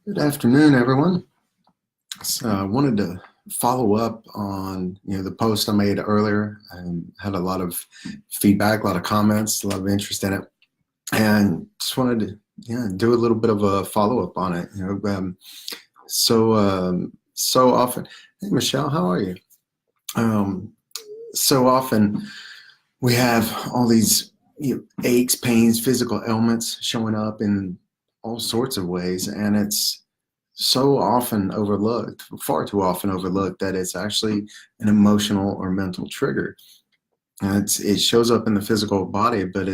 Good afternoon, everyone. So I wanted to follow up on the post I made earlier, and had a lot of feedback, a lot of comments, a lot of interest in it, and just wanted to do a little bit of a follow up on it. So often, hey Michelle, how are you? So often we have all these aches, pains, physical ailments showing up in all sorts of ways, and it's so often overlooked, far too often overlooked, that it's actually an emotional or mental trigger. And it shows up in the physical body, but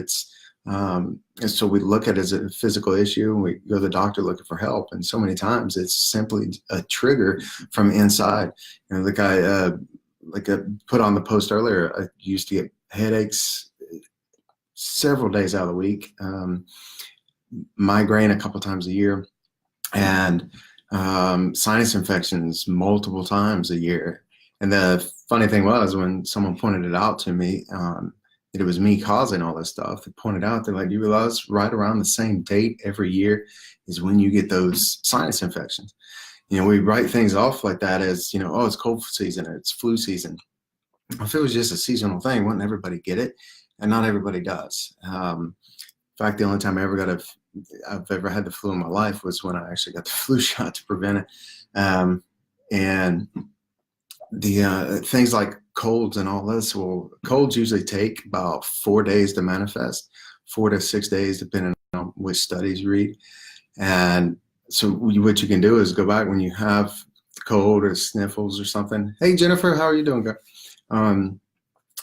and so we look at it as a physical issue, and we go to the doctor looking for help. And so many times it's simply a trigger from inside. The guy, like I put on the post earlier, I used to get headaches several days out of the week, migraine a couple times a year, and sinus infections multiple times a year. And the funny thing was, when someone pointed it out to me, that it was me causing all this stuff, they pointed out, they're like, you realize right around the same date every year is when you get those sinus infections. We write things off like that as, oh, it's cold season or it's flu season. If it was just a seasonal thing, wouldn't everybody get it? And not everybody does. In fact, the only time I've ever had the flu in my life was when I actually got the flu shot to prevent it. And the things like colds and all this, well, colds usually take about 4 days to manifest, 4 to 6 days, depending on which studies you read. And so what you can do is go back when you have the cold or sniffles or something. Hey, Jennifer, how are you doing?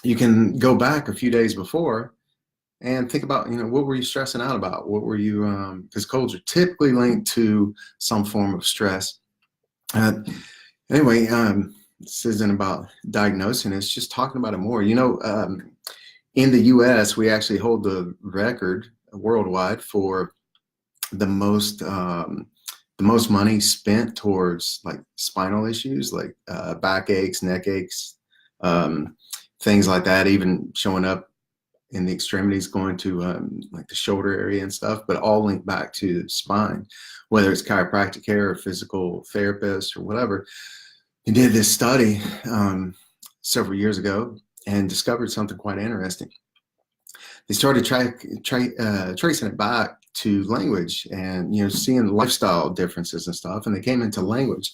You can go back a few days before and think about, what were you stressing out about? What were you, because colds are typically linked to some form of stress. Anyway, this isn't about diagnosing, it's just talking about it more. In the US, we actually hold the record worldwide for the most money spent towards like spinal issues, like back aches, neck aches, things like that, even showing up in the extremities, going to like the shoulder area and stuff, but all linked back to spine, whether it's chiropractic care or physical therapist or whatever. He did this study several years ago and discovered something quite interesting. They started tracing it back to language and, seeing lifestyle differences and stuff, and they came into language.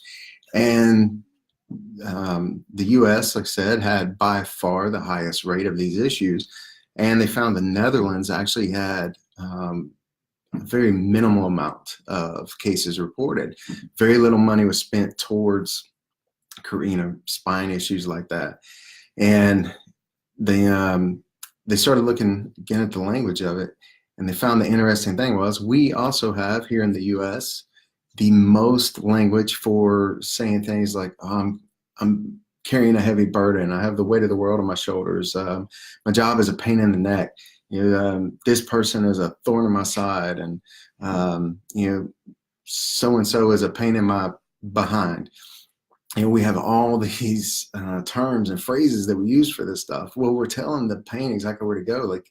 And the US, like I said, had by far the highest rate of these issues. And they found the Netherlands actually had a very minimal amount of cases reported. Very little money was spent towards, spine issues like that. And they started looking again at the language of it, and they found the interesting thing was we also have here in the US the most language for saying things like, I'm carrying a heavy burden, I have the weight of the world on my shoulders, my job is a pain in the neck, this person is a thorn in my side, and so-and-so is a pain in my behind. We have all these terms and phrases that we use for this stuff. Well, we're telling the pain exactly where to go. Like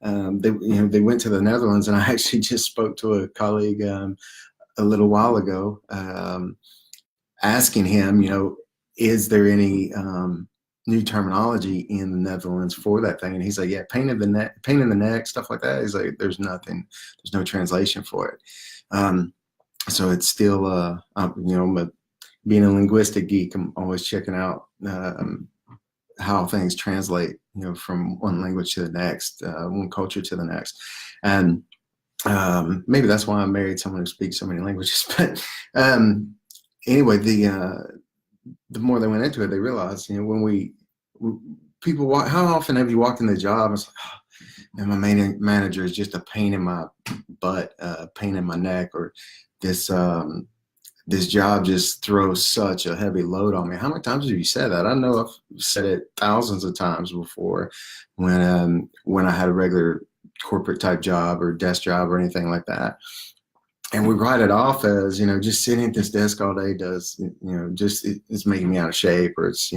they went to the Netherlands, and I actually just spoke to a colleague a little while ago, asking him, is there any new terminology in the Netherlands for that thing? And he's like, yeah, pain in the neck, stuff like that. He's like, there's nothing, there's no translation for it. So it's still, being a linguistic geek, I'm always checking out how things translate, from one language to the next, one culture to the next. And maybe that's why I married someone who speaks so many languages. But anyway, the more they went into it, they realized, when people walk, how often have you walked in the job and it's like, oh, and my main manager is just a pain in my butt, pain in my neck, or this job just throws such a heavy load on me. How many times have you said that? I know I've said it thousands of times before when I had a regular corporate type job or desk job or anything like that. And we write it off as, just sitting at this desk all day does, it's making me out of shape, or it's,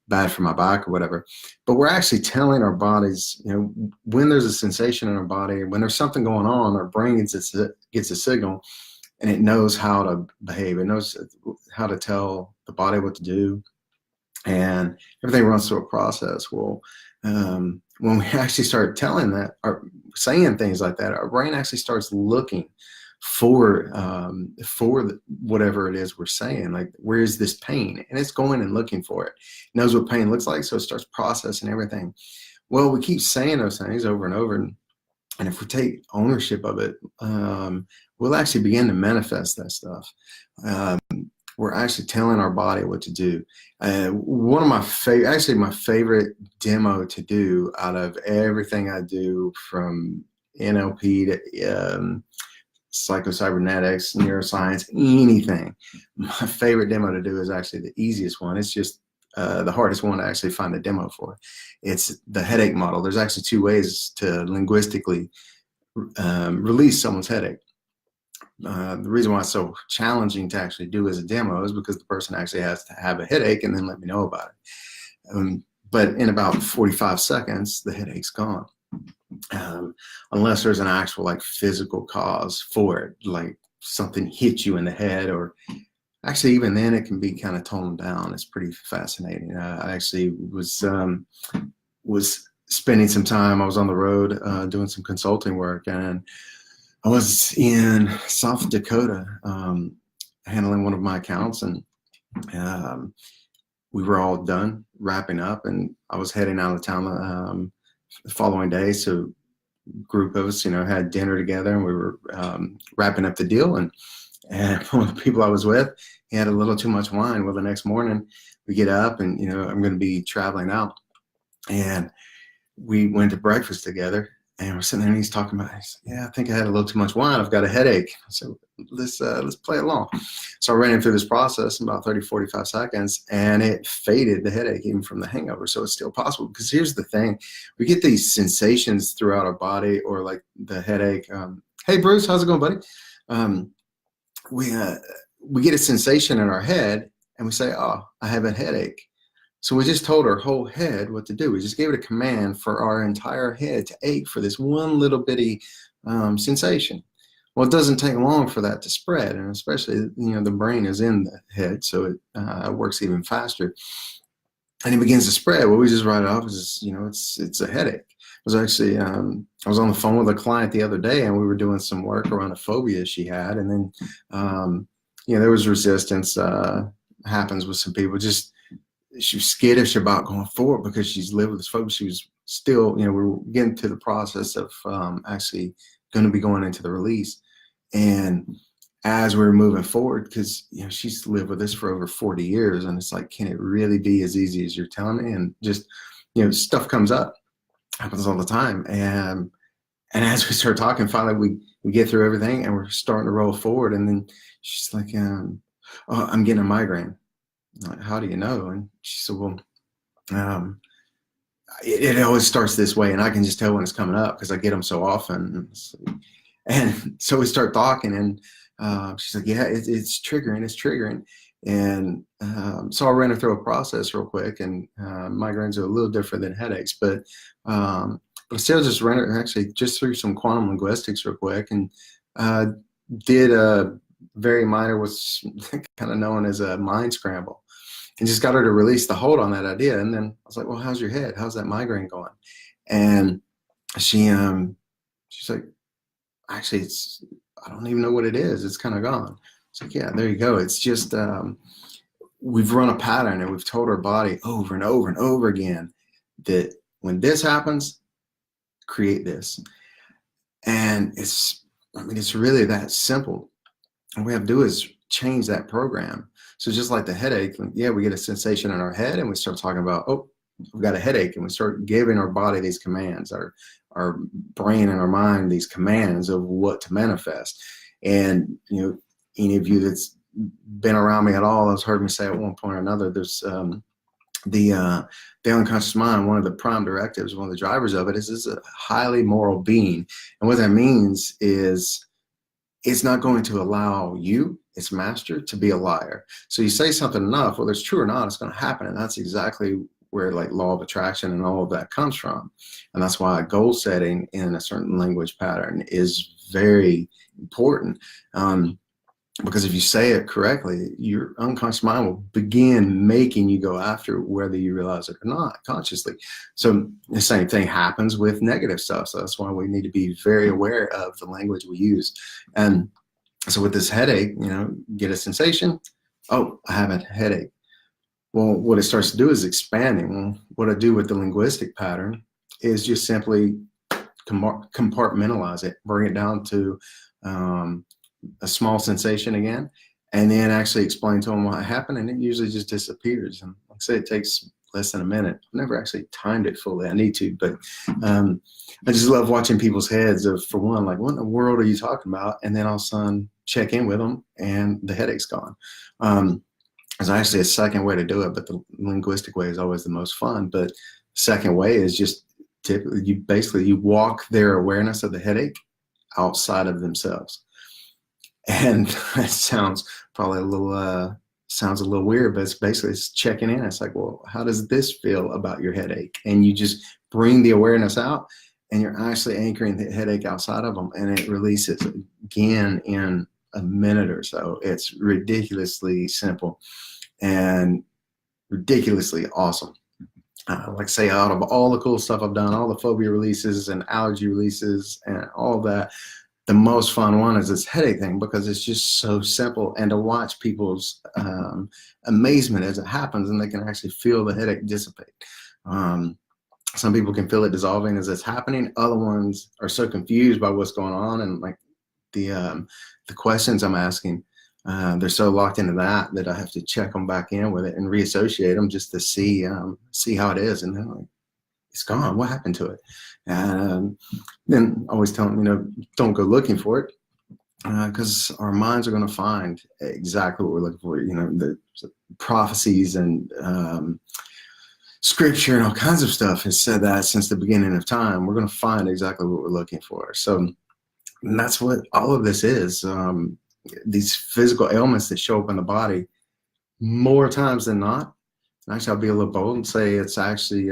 bad for my back or whatever. But we're actually telling our bodies, when there's a sensation in our body, when there's something going on, our brain gets a signal, and it knows how to behave. It knows how to tell the body what to do, and everything runs through a process. Well, when we actually start telling that, or saying things like that, our brain actually starts looking for whatever it is we're saying. Like, where is this pain? And it's going and looking for it. It knows what pain looks like, so it starts processing everything. Well, we keep saying those things over and over, and if we take ownership of it, we'll actually begin to manifest that stuff. We're actually telling our body what to do. One of my favorite demo to do out of everything I do, from NLP to psychocybernetics, neuroscience, anything, my favorite demo to do is actually the easiest one. It's just the hardest one to actually find a demo for. It's the headache model. There's actually 2 ways to linguistically release someone's headache. The reason why it's so challenging to actually do as a demo is because the person actually has to have a headache and then let me know about it. But in about 45 seconds, the headache's gone. Unless there's an actual like physical cause for it, like something hit you in the head, or actually even then it can be kind of toned down. It's pretty fascinating. I actually was spending some time, I was on the road doing some consulting work, and I was in South Dakota handling one of my accounts, and we were all done wrapping up, and I was heading out of town the following day. So a group of us, had dinner together, and we were wrapping up the deal. And one of the people I was with, he had a little too much wine. Well, the next morning we get up, and, I'm going to be traveling out, and we went to breakfast together. And we're sitting there, and he's talking about, yeah, I think I had a little too much wine. I've got a headache. So let's play along. So I ran him through this process in about 30, 45 seconds, and it faded the headache even from the hangover. So it's still possible, because here's the thing. We get these sensations throughout our body, or like the headache. Hey, Bruce, how's it going, buddy? We get a sensation in our head, and we say, oh, I have a headache. So we just told our whole head what to do. We just gave it a command for our entire head to ache for this one little bitty sensation. Well, it doesn't take long for that to spread, and especially, the brain is in the head, so it works even faster. And it begins to spread. Well, we just write it off as, it's a headache. I was actually, I was on the phone with a client the other day, and we were doing some work around a phobia she had, and then, there was resistance happens with some people. Just, she was skittish about going forward because she's lived with this phobia. She was still, we were getting to the process of actually going to be going into the release. And as we were moving forward, because, she's lived with this for over 40 years, and it's like, can it really be as easy as you're telling me? And just, stuff comes up, happens all the time. And as we start talking, finally we get through everything, and we're starting to roll forward. And then she's like, oh, I'm getting a migraine. I'm like, how do you know? And she said, well, it always starts this way, and I can just tell when it's coming up because I get them so often. And so we start talking, and she's like, yeah, it's triggering. And so I ran her through a process real quick, and migraines are a little different than headaches, but I still just ran her actually just through some quantum linguistics real quick, and did a very minor, what's kind of known as a mind scramble, and just got her to release the hold on that idea. And then I was like, well, how's your head? How's that migraine going? And she's like, actually, I don't even know what it is. It's kind of gone. It's like, yeah, there you go. It's just, we've run a pattern, and we've told our body over and over and over again that when this happens, create this. And it's really that simple. All we have to do is change that program. So just like the headache, yeah, we get a sensation in our head, and we start talking about, oh, we've got a headache, and we start giving our body these commands, our brain and our mind these commands of what to manifest. And, any of you that's been around me at all has heard me say at one point or another, there's the unconscious mind, one of the prime directives, one of the drivers of it is a highly moral being. And what that means is it's not going to allow you, its master, to be a liar. So you say something enough, whether it's true or not, it's going to happen. And that's exactly where like law of attraction and all of that comes from. And that's why goal setting in a certain language pattern is very important. Because if you say it correctly, your unconscious mind will begin making you go after it, whether you realize it or not consciously. So the same thing happens with negative stuff. So that's why we need to be very aware of the language we use. And so with this headache, you know, get a sensation. Oh, I have a headache. Well, what it starts to do is expanding. Well, what I do with the linguistic pattern is just simply compartmentalize it, bring it down to a small sensation again, and then actually explain to them what happened, and it usually just disappears. And like I say, it takes less than a minute. I've never actually timed it fully. I need to, but I just love watching people's heads of, for one, like, what in the world are you talking about? And then all of a sudden check in with them and the headache's gone. There's actually a second way to do it, but the linguistic way is always the most fun. But the second way is just typically you walk their awareness of the headache outside of themselves. And that sounds probably a little weird, but it's checking in. It's like, well, how does this feel about your headache? And you just bring the awareness out, and you're actually anchoring the headache outside of them, and it releases again in a minute or so. It's ridiculously simple and ridiculously awesome. Like I say, out of all the cool stuff I've done, all the phobia releases and allergy releases and all that, the most fun one is this headache thing, because it's just so simple, and to watch people's amazement as it happens, and they can actually feel the headache dissipate. Some people can feel it dissolving as it's happening. Other ones are so confused by what's going on, and like the questions I'm asking, they're so locked into that I have to check them back in with it and reassociate them just to see how it is. And then like, it's gone. What happened to it? And then always tell them, you know, don't go looking for it, because our minds are going to find exactly what we're looking for. You know, the prophecies and scripture and all kinds of stuff has said that since the beginning of time. We're going to find exactly what we're looking for. So that's what all of this is. These physical ailments that show up in the body, more times than not. Actually, I'll be a little bold and say it's actually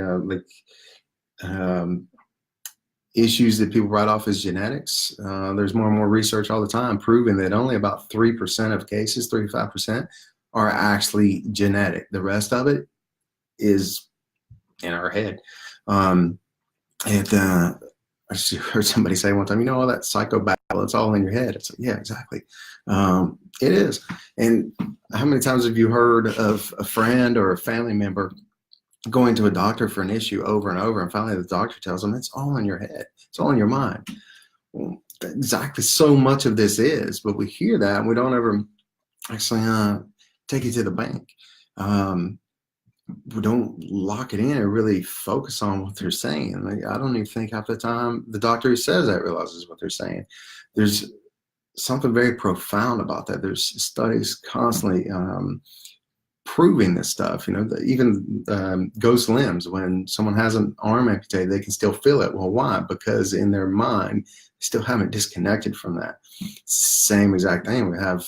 issues that people write off as genetics. There's more and more research all the time proving that only about 3% of cases, 35%, are actually genetic. The rest of it is in our head. I just heard somebody say one time, you know, all that psychobabble, it's all in your head. It's like, yeah, exactly. It is. And how many times have you heard of a friend or a family member going to a doctor for an issue over and over, and finally the doctor tells them it's all in your head, it's all in your mind? Well, exactly, so much of this is, but we hear that and we don't ever actually take it to the bank. We don't lock it in and really focus on what they're saying. Like, I don't even think half the time the doctor who says that realizes what they're saying. There's something very profound about that. There's studies constantly proving this stuff. You know, even ghost limbs, when someone has an arm amputated, they can still feel it. Well, why? Because in their mind, they still haven't disconnected from that. It's the same exact thing. We have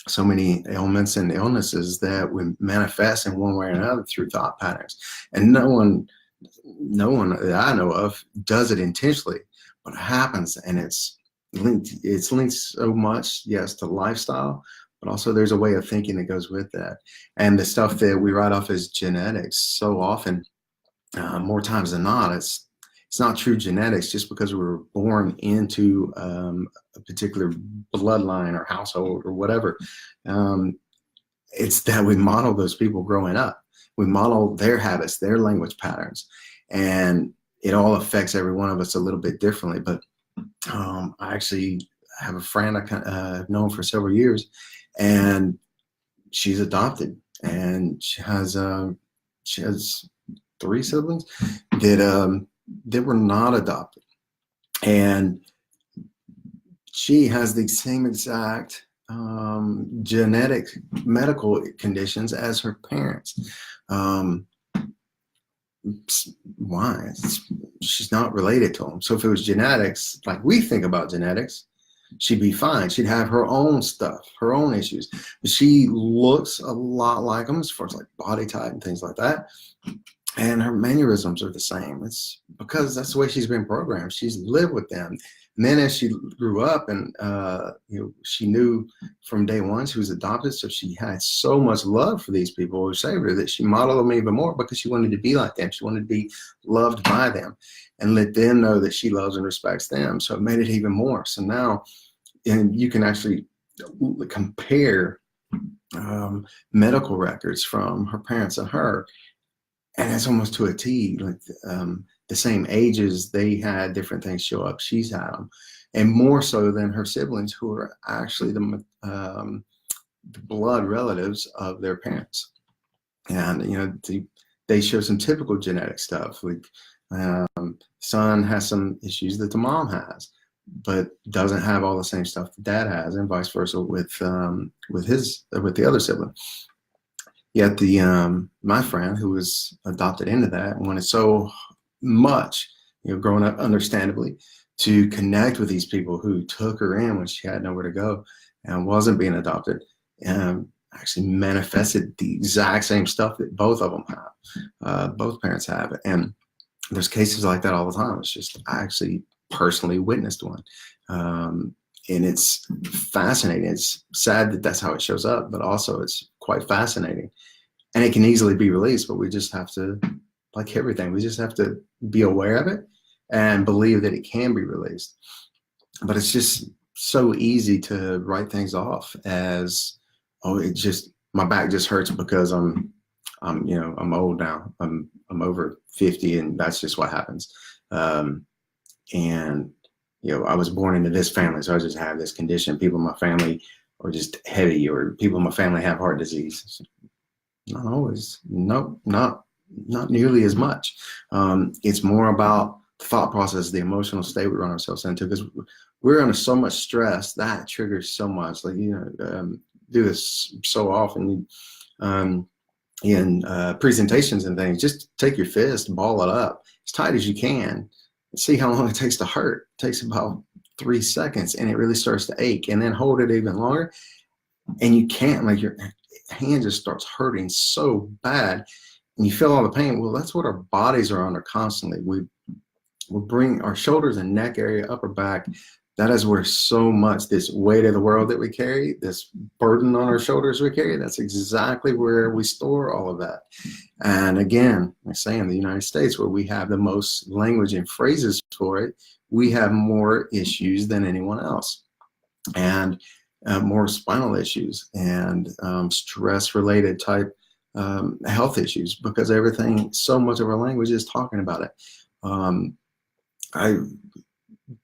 so many ailments and illnesses that we manifest in one way or another through thought patterns. And no one that I know of does it intentionally, but it happens, and it's linked so much, yes, to lifestyle, but also there's a way of thinking that goes with that. And the stuff that we write off as genetics, so often, more times than not, it's not true genetics just because we were born into a particular bloodline or household or whatever. It's that we model those people growing up. We model their habits, their language patterns, and it all affects every one of us a little bit differently. But I actually have a friend I've known for several years, and she's adopted, and she has 3 siblings that were not adopted, and she has the same exact genetic medical conditions as her parents. Why? She's not related to them. So if it was genetics, like we think about genetics, she'd be fine. She'd have her own stuff, her own issues. But she looks a lot like them as far as like body type and things like that. and her mannerisms are the same. It's because that's the way she's been programmed. She's lived with them. And then as she grew up, and she knew from day one she was adopted, so she had so much love for these people who saved her that she modeled them even more because she wanted to be like them. She wanted to be loved by them and let them know that she loves and respects them. So it made it even more. So now, and you can actually compare medical records from her parents and her, and it's almost to a T. Like the same ages they had, different things show up. She's had them, and more so than her siblings, who are actually the blood relatives of their parents. And they show some typical genetic stuff. Like son has some issues that the mom has, but doesn't have all the same stuff the dad has, and vice versa with the other sibling. Yet my friend who was adopted into that wanted so much, growing up understandably, to connect with these people who took her in when she had nowhere to go and wasn't being adopted, and actually manifested the exact same stuff that both of them have, both parents have. And there's cases like that all the time. It's just, I actually personally witnessed one. And it's fascinating. It's sad that that's how it shows up, but also it's quite fascinating. And it can easily be released, but we just have to, like everything, we just have to be aware of it and believe that it can be released. But it's just so easy to write things off as, oh, my back just hurts because I'm old now. I'm over 50, and that's just what happens. And I was born into this family, so I just have this condition. People in my family are just heavy, or people in my family have heart disease. Not always. Nope, not nearly as much. It's more about the thought process, the emotional state we run ourselves into, because we're under so much stress that triggers so much. Like, do this so often in presentations and things. Just take your fist, ball it up as tight as you can, and see how long it takes to hurt. It takes about 3 seconds, and it really starts to ache, and then hold it even longer. And you can't, like, your hand just starts hurting so bad, and you feel all the pain. Well, that's what our bodies are under constantly. We bring our shoulders and neck area, upper back. That is where so much this weight of the world that we carry, this burden on our shoulders we carry, that's exactly where we store all of that. And again, I say, in the United States, where we have the most language and phrases for it, we have more issues than anyone else, and more spinal issues and stress-related type health issues, because so much of our language is talking about it. I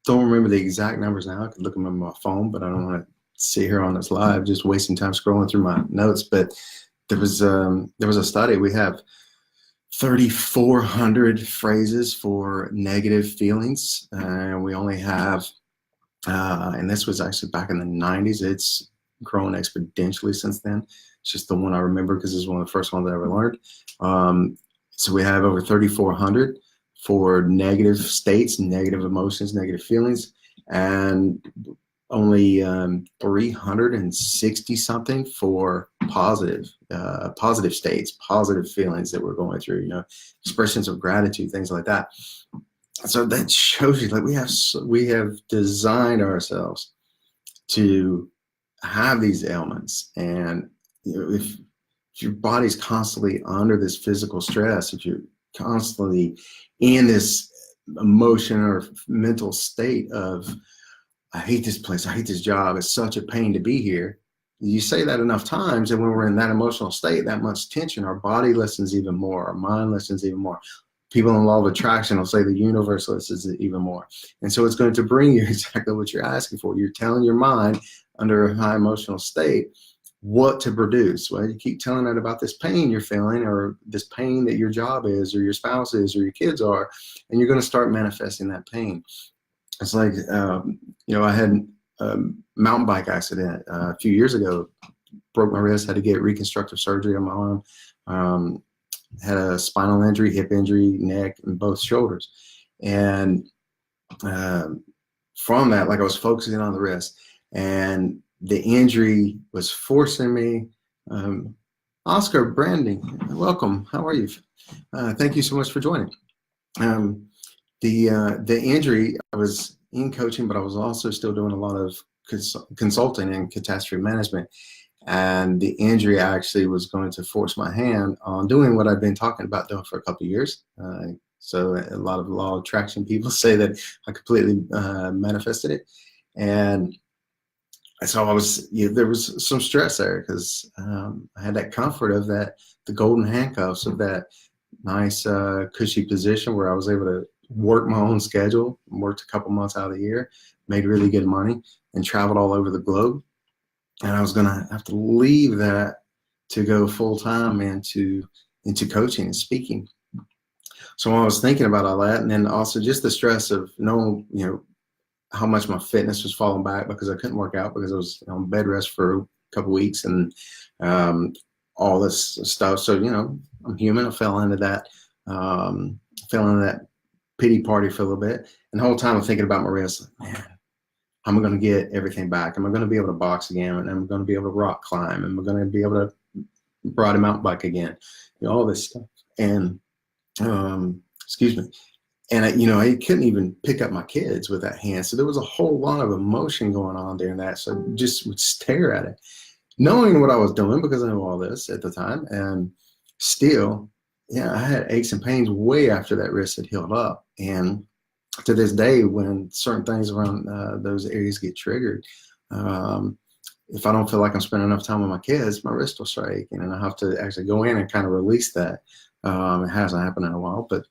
don't remember the exact numbers now. I could look them on my phone, but I don't want to sit here on this live just wasting time scrolling through my notes. But there was a study. We have 3,400 phrases for negative feelings, and we only have, and this was actually back in the 90s. It's grown exponentially since then. It's just the one I remember because it's one of the first ones I ever learned. So we have over 3,400 for negative states, negative emotions, negative feelings, and only 360 something for positive states, positive feelings that we're going through, expressions of gratitude, things like that. So that shows you, like, we have designed ourselves to have these ailments. And if your body's constantly under this physical stress, if you're constantly in this emotion or mental state of, I hate this place, I hate this job, it's such a pain to be here. You say that enough times, and when we're in that emotional state, that much tension, our body listens even more, our mind listens even more. People in law of attraction will say the universe listens even more. And so it's going to bring you exactly what you're asking for. You're telling your mind under a high emotional state what to produce. Well, you keep telling it about this pain you're feeling, or this pain that your job is, or your spouse is, or your kids are, and you're going to start manifesting that pain. It's like, I had a mountain bike accident a few years ago, broke my wrist, had to get reconstructive surgery on my arm, had a spinal injury, hip injury, neck, and both shoulders. And from that, like, I was focusing on the wrist, and the injury was forcing me. Oscar Branding, welcome. How are you? Thank you so much for joining. The injury, I was in coaching, but I was also still doing a lot of consulting and catastrophe management. And the injury actually was going to force my hand on doing what I've been talking about doing for a couple of years. So a lot of law of attraction people say that I completely manifested it. And so I was, there was some stress there because I had that comfort of that, the golden handcuffs of that nice cushy position where I was able to work my own schedule, worked a couple months out of the year, made really good money, and traveled all over the globe. And I was going to have to leave that to go full time into coaching and speaking. So I was thinking about all that, and then also just the stress of knowing, how much my fitness was falling back because I couldn't work out because I was on bed rest for a couple of weeks and all this stuff. So, I'm human. I fell into that pity party for a little bit. And the whole time I'm thinking about my wrist, like, man, am I going to get everything back? Am I going to be able to box again? And am I going to be able to rock climb? Am I going to be able to ride a mountain bike again? All this stuff. And, excuse me. And I couldn't even pick up my kids with that hand. So there was a whole lot of emotion going on during that. So I just would stare at it, knowing what I was doing because I knew all this at the time. And still, I had aches and pains way after that wrist had healed up. And to this day, when certain things around those areas get triggered, if I don't feel like I'm spending enough time with my kids, my wrist will start aching, and I have to actually go in and kind of release that. It hasn't happened in a while, but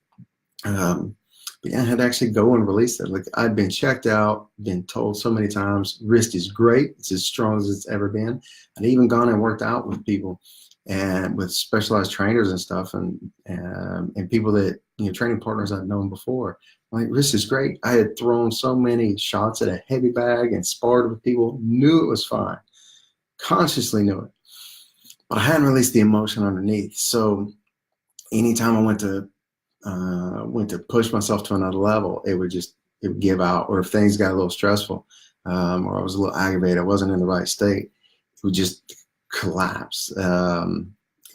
I had to actually go and release it. Like, I'd been checked out, been told so many times, wrist is great. It's as strong as it's ever been. I'd even gone and worked out with people and with specialized trainers and stuff, and people that, training partners I'd known before. Like, wrist is great. I had thrown so many shots at a heavy bag and sparred with people, knew it was fine, consciously knew it, but I hadn't released the emotion underneath. So anytime I went to push myself to another level, it would give out. Or if things got a little stressful, or I was a little aggravated, I wasn't in the right state, it would just collapse.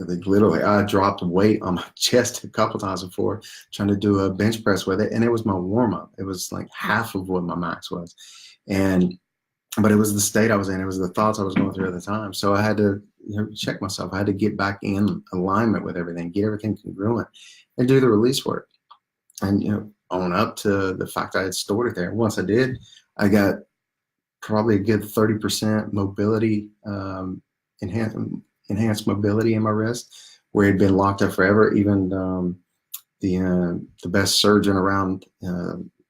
Literally, I dropped weight on my chest a couple times before trying to do a bench press with it, and it was my warm up. It was like half of what my max was, but it was the state I was in. It was the thoughts I was going through at the time. So I had to check myself. I had to get back in alignment with everything, get everything congruent, and do the release work, and own up to the fact I had stored it there. Once I did, I got probably a good 30% mobility, enhanced mobility in my wrist, where it had been locked up forever. Even the best surgeon around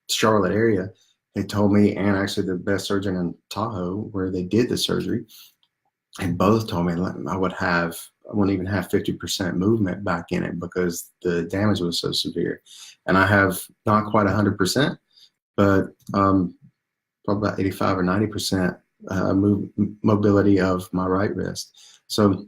Charlotte area had told me, and actually the best surgeon in Tahoe where they did the surgery, and both told me I wouldn't even have 50% movement back in it because the damage was so severe. And I have not quite 100%, but probably about 85 or 90% mobility of my right wrist. So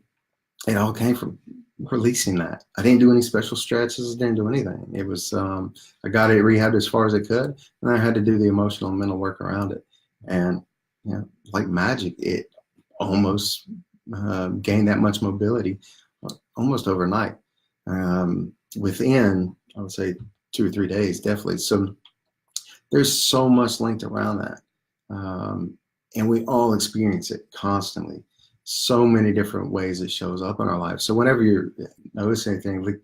it all came from releasing that. I didn't do any special stretches. I didn't do anything. It was, I got it rehabbed as far as I could, and I had to do the emotional and mental work around it. And, like magic, it almost gained that much mobility almost overnight, within, I would say, 2 or 3 days, definitely. So there's so much linked around that. And we all experience it constantly. So many different ways it shows up in our life. So whenever you're noticing anything, like,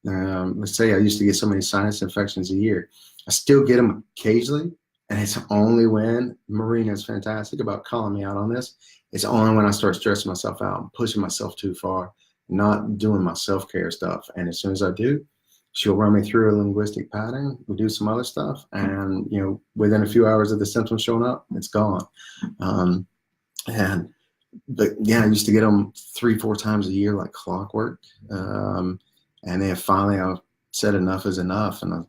let's say I used to get so many sinus infections a year. I still get them occasionally, and it's only when Marina's fantastic about calling me out on this. It's only when I start stressing myself out and pushing myself too far, not doing my self-care stuff. And as soon as I do, she'll run me through a linguistic pattern. We do some other stuff, and within a few hours of the symptoms showing up, it's gone. But I used to get them 3-4 times a year like clockwork. And then finally I said enough is enough, and I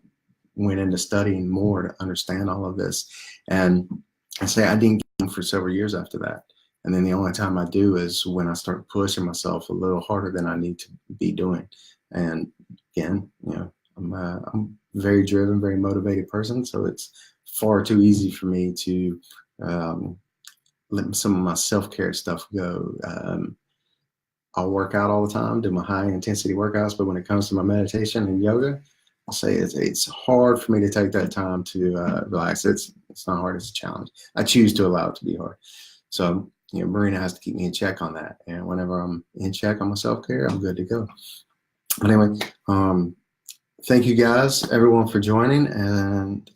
went into studying more to understand all of this. And I say I didn't get them for several years after that. And then the only time I do is when I start pushing myself a little harder than I need to be doing. And again, I'm a very driven, very motivated person. So it's far too easy for me to let some of my self-care stuff go. I'll work out all the time, do my high intensity workouts, but when it comes to my meditation and yoga, I'll say it's hard for me to take that time to relax. It's not hard, it's a challenge. I choose to allow it to be hard. So, Marina has to keep me in check on that. And whenever I'm in check on my self-care, I'm good to go. But anyway, thank you guys, everyone, for joining, and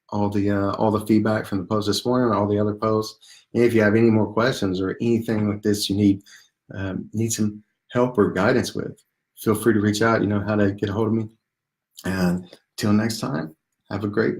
all the feedback from the post this morning, all the other posts. And if you have any more questions or anything like this you need some help or guidance with, feel free to reach out. You know how to get a hold of me. And till next time, have a great